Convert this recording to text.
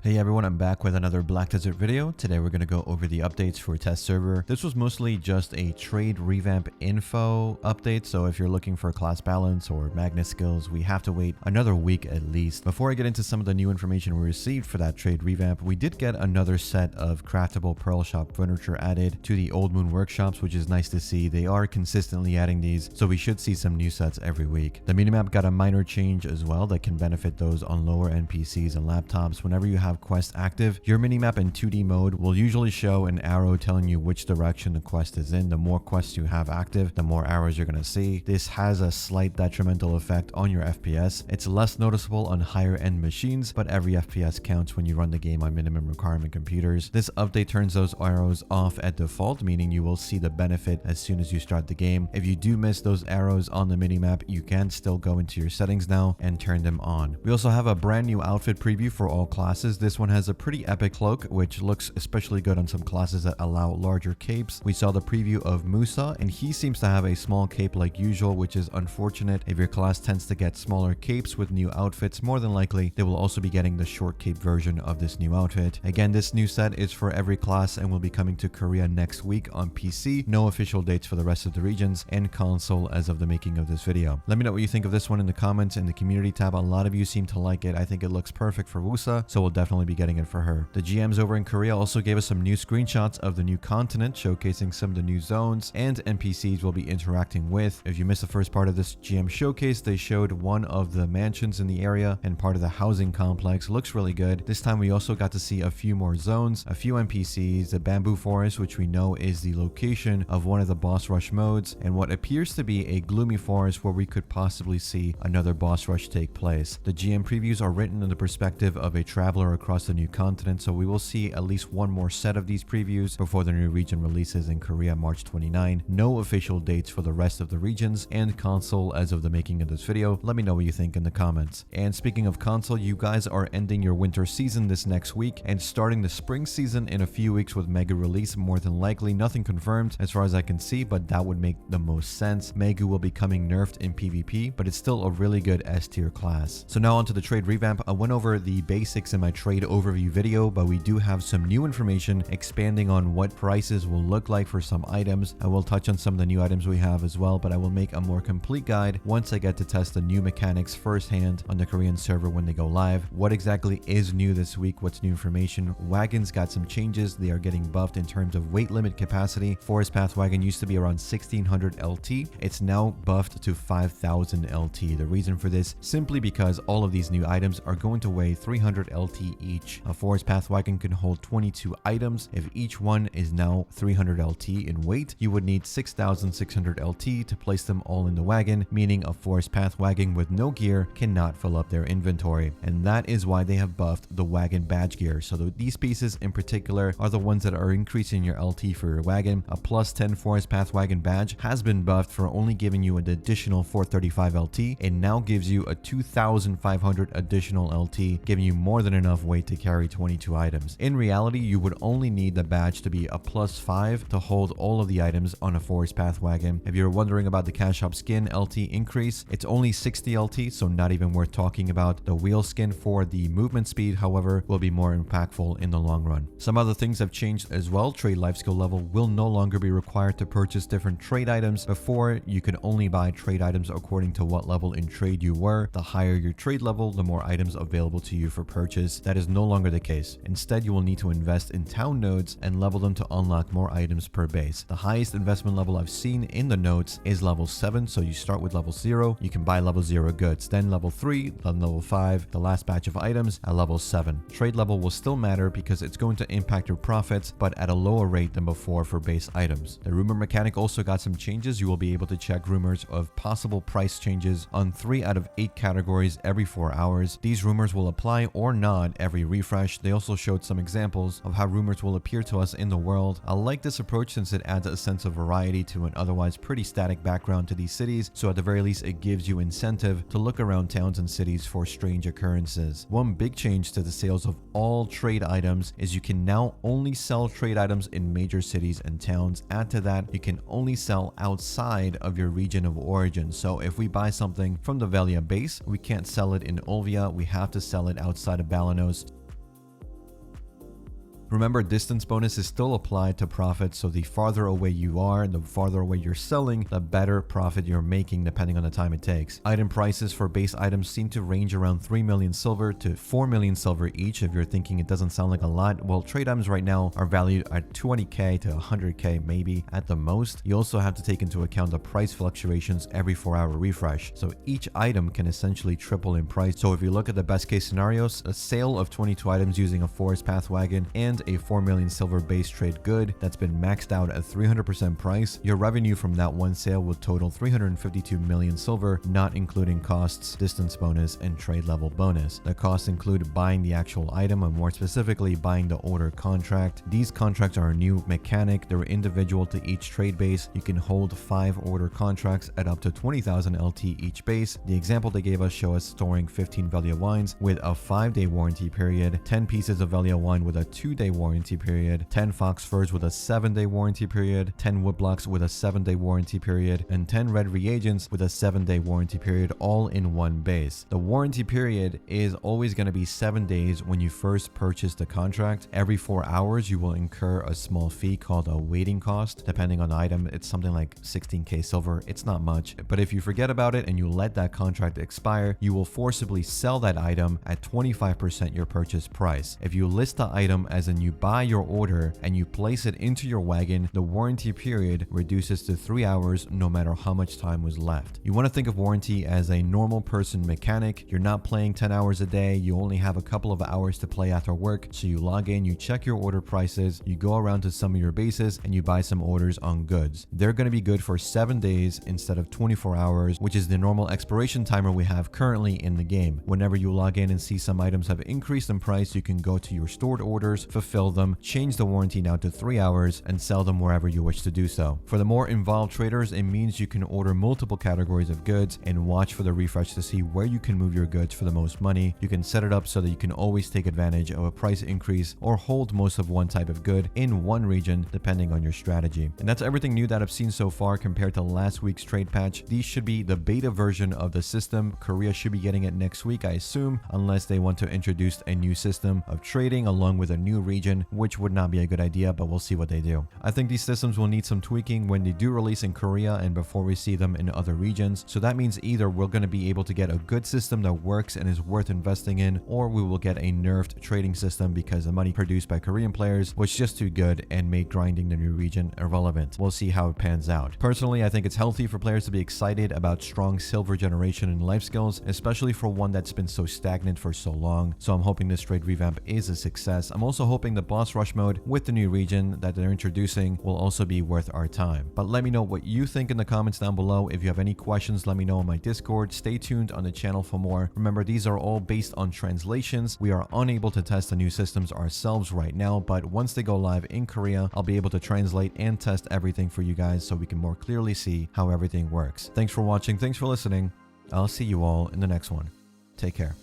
Hey everyone, I'm back with another Black Desert video. Today we're going to go over the updates for test server. This was mostly just a trade revamp info update, so if you're looking for class balance or magnet skills, we have to wait another week at least. Before I get into some of the new information we received for that trade revamp, we did get another set of craftable Pearl Shop furniture added to the Old Moon workshops, which is nice to see. They are consistently adding these, so we should see some new sets every week. The minimap got a minor change as well that can benefit those on lower end PCs and laptops. Whenever you have quest active, your minimap in 2D mode will usually show an arrow telling you which direction the quest is in. The more quests you have active, the more arrows you're going to see. This has a slight detrimental effect on your FPS. It's less noticeable on higher end machines, but every FPS counts when you run the game on minimum requirement computers. This update turns those arrows off at default, meaning you will see the benefit as soon as you start the game. If you do miss those arrows on the minimap, you can still go into your settings now and turn them on. We also have a brand new outfit preview for all classes. This one has a pretty epic cloak, which looks especially good on some classes that allow larger capes. We saw the preview of Musa, and he seems to have a small cape like usual, which is unfortunate. If your class tends to get smaller capes with new outfits, more than likely they will also be getting the short cape version of this new outfit. Again, this new set is for every class and will be coming to Korea next week on PC. No official dates for the rest of the regions and console as of the making of this video. Let me know what you think of this one in the comments in the community tab. A lot of you seem to like it. I think it looks perfect for Wusa, so we'll definitely be getting it for her. The GMs over in Korea also gave us some new screenshots of the new continent, showcasing some of the new zones and NPCs we'll be interacting with. If you missed the first part of this GM showcase, they showed one of the mansions in the area and part of the housing complex. Looks really good. This time we also got to see a few more zones, a few NPCs, the bamboo forest, which we know is the location of one of the boss rush modes, and what appears to be a gloomy forest where we could possibly see another boss rush take place. The GM previews are written in the perspective of a traveler across the new continent, so we will see at least one more set of these previews before the new region releases in Korea March 29. No official dates for the rest of the regions and console as of the making of this video. Let me know what you think in the comments. And speaking of console, you guys are ending your winter season this next week and starting the spring season in a few weeks with Mega release. More than likely, nothing confirmed as far as I can see, but that would make the most sense. Megu will be coming nerfed in PvP, but it's still a really good S tier class. So now onto the trade revamp. I went over the basics in my trade overview video, but we do have some new information expanding on what prices will look like for some items. I will touch on some of the new items we have as well, but I will make a more complete guide once I get to test the new mechanics firsthand on the Korean server when they go live. What exactly is new this week? What's new information? Wagons got some changes. They are getting buffed in terms of weight limit capacity. Forest Path wagon used to be around 1600 LT. It's now buffed to 5000 LT. The reason for this, simply because all of these new items are going to weigh 300 LT each. A Forest Path wagon can hold 22 items. If each one is now 300 LT in weight, you would need 6600 LT to place them all in the wagon, meaning a Forest Path wagon with no gear cannot fill up their inventory. And that is why they have buffed the wagon badge gear. So these pieces in particular are the ones that are increasing your LT for your wagon. A plus 10 Forest Path wagon badge has been buffed for only giving you an additional 435 LT. It now gives you a 2500 additional LT, giving you more than enough weight to carry 22 items. In reality, you would only need the badge to be a plus 5 to hold all of the items on a Forest Path wagon. If you're wondering about the cash shop skin LT increase, it's only 60 LT, so not even worth talking about. The wheel skin for the movement speed, however, will be more impactful in the long run. Some other things have changed as well. Trade life skill level will no longer be required to purchase different trade items. Before, you could only buy trade items according to what level in trade you were. The higher your trade level, the more items available to you for purchase. That is no longer the case. Instead, you will need to invest in town nodes and level them to unlock more items per base. The highest investment level I've seen in the nodes is level 7, so you start with level 0, you can buy level 0 goods, then level 3, then level 5, the last batch of items at level 7. Trade level will still matter because it's going to impact your profits, but at a lower rate than before for base items. The rumor mechanic also got some changes. You will be able to check rumors of possible price changes on 3 out of 8 categories every 4 hours. These rumors will apply or not every refresh. They also showed some examples of how rumors will appear to us in the world. I like this approach since it adds a sense of variety to an otherwise pretty static background to these cities, so at the very least it gives you incentive to look around towns and cities for strange occurrences. One big change to the sales of all trade items is you can now only sell trade items in major cities and towns. Add to that, you can only sell outside of your region of origin. So if we buy something from the Velia base, we can't sell it in Olvia, we have to sell it outside of Balanos. Remember, distance bonus is still applied to profit, so the farther away you are and the farther away you're selling, the better profit you're making depending on the time it takes. Item prices for base items seem to range around 3 million silver to 4 million silver each. If you're thinking it doesn't sound like a lot, well, trade items right now are valued at 20k to 100k maybe at the most. You also have to take into account the price fluctuations every 4-hour refresh, so each item can essentially triple in price. So if you look at the best case scenarios, a sale of 22 items using a forest path wagon and a 4 million silver base trade good that's been maxed out at 300% price, your revenue from that one sale will total 352 million silver, not including costs, distance bonus, and trade level bonus. The costs include buying the actual item, and more specifically buying the order contract. These contracts are a new mechanic. They're individual to each trade base. You can hold 5 order contracts at up to 20,000 LT each base. The example they gave us show us storing 15 Velia wines with a 5-day warranty period, 10 pieces of Velia wine with a 2-day warranty period, 10 fox furs with a 7-day warranty period, 10 woodblocks with a 7-day warranty period, and 10 red reagents with a 7-day warranty period, all in one base. The warranty period is always going to be 7 days when you first purchase the contract. Every 4 hours you will incur a small fee called a waiting cost. Depending on the item, it's something like 16k silver. It's not much, but if you forget about it and you let that contract expire, you will forcibly sell that item at 25% your purchase price. If you list the item as in you buy your order and you place it into your wagon, the warranty period reduces to 3 hours no matter how much time was left. You want to think of warranty as a normal person mechanic. You're not playing 10 hours a day. You only have a couple of hours to play after work. So you log in, you check your order prices, you go around to some of your bases and you buy some orders on goods. They're going to be good for 7 days instead of 24 hours, which is the normal expiration timer we have currently in the game. Whenever you log in and see some items have increased in price, you can go to your stored orders, fulfill them, change the warranty now to 3 hours, and sell them wherever you wish to do so. For the more involved traders, it means you can order multiple categories of goods and watch for the refresh to see where you can move your goods for the most money. You can set it up so that you can always take advantage of a price increase or hold most of one type of good in one region depending on your strategy. And that's everything new that I've seen so far compared to last week's trade patch. These should be the beta version of the system. Korea should be getting it next week, I assume, unless they want to introduce a new system of trading along with a new region, which would not be a good idea, but we'll see what they do. I think these systems will need some tweaking when they do release in Korea and before we see them in other regions. So that means either we're going to be able to get a good system that works and is worth investing in, or we will get a nerfed trading system because the money produced by Korean players was just too good and made grinding the new region irrelevant. We'll see how it pans out. Personally, I think it's healthy for players to be excited about strong silver generation and life skills, especially for one that's been so stagnant for so long. So I'm hoping this trade revamp is a success. I'm also hoping the boss rush mode with the new region that they're introducing will also be worth our time. But let me know what you think in the comments down below. If you have any questions, let me know on my Discord. Stay tuned on the channel for more. Remember, these are all based on translations. We are unable to test the new systems ourselves right now, but once they go live in Korea, I'll be able to translate and test everything for you guys so we can more clearly see how everything works. Thanks for watching. Thanks for listening. I'll see you all in the next one. Take care.